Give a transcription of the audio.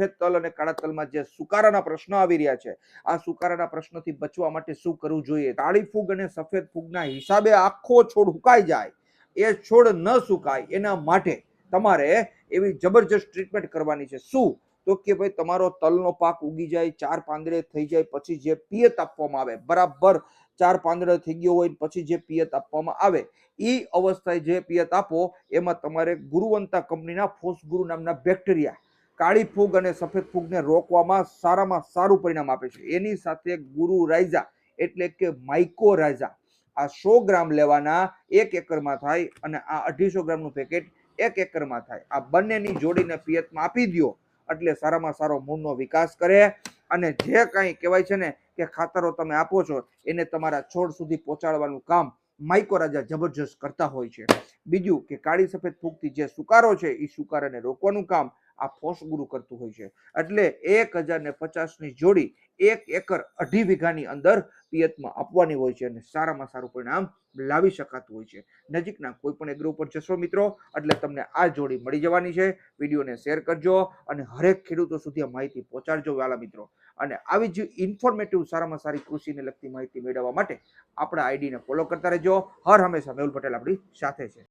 સફેદ તલ અને કાળા તલમાં જે સુકારાના પ્રશ્નો આવી રહ્યા છે, આ સુકારાના પ્રશ્નોથી બચવા માટે શું કરવું જોઈએ? કાળી ફૂગ અને સફેદ ફૂગના હિસાબે આખો છોડ સુકાઈ જાય, એ છોડ ન સુકાય એના માટે તમારે એવી જબરજસ્ત ટ્રીટમેન્ટ કરવાની છે. શું? તો કે ભાઈ તમારો તલનો પાક ઉગી જાય, 4 પાંદડે થઈ જાય પછી જે પિયત આપવામાં આવે, બરાબર 4 પાંદડે થઈ ગયો હોય પછી જે પિયત આપવામાં આવે, એ અવસ્થાએ જે પિયત આપો એમાં તમારે ગુરુવંતા કંપનીના ફોસગુરુ નામના બેક્ટેરિયા કાળી ફૂગ અને સફેદ ફૂગને રોકવામાં સારામાં સારું પરિણામ આપે છે. એની સાથે ગુરુ રાઇઝા એટલે કે માઇકોરાઇઝા આ 100 ગ્રામ લેવાના, 1 એકરમાં થાય, અને આ 250 ગ્રામનું પેકેટ 1 એકરમાં થાય. આ બંનેની જોડીને પિયતમાં આપી દો એટલે સારામાં સારો મૂળનો વિકાસ કરે, અને જે કાંઈ કહેવાય છે ને કે ખાતરો તમે આપો છો એને તમારા છોડ સુધી પહોંચાડવાનું કામ માઇકોરાઇઝા જબરજસ્ત કરતા હોય છે. બીજું કે કાળી સફેદ ફૂગથી જે સુકારો છે એ સુકારાને રોકવાનું કામ આ ફોસગુરુ કરતું હોય છે. એટલે 1050ની જોડી 1 એકર 2.5 વીઘાની અંદર પિયતમાં આપવાની હોય છે અને સારામાં સારું પરિણામ લાવી શકાતું હોય છે. નજીકના કોઈ પણ એગ્રો ઉપર જશો મિત્રો એટલે તમને આ જોડી મળી જવાની છે. વિડીયોને શેર કરજો અને હરેક ખેડૂતો સુધી આ માહિતી પહોંચાડજો વાલા મિત્રો. અને આવી જ ઇન્ફોર્મેટિવ સારામાં સારી કૃષિને લગતી માહિતી મેળવવા માટે આપણા આઈડીને ફોલો કરતા રહેજો. હર હંમેશા મેહુલ પટેલ આપણી સાથે છે.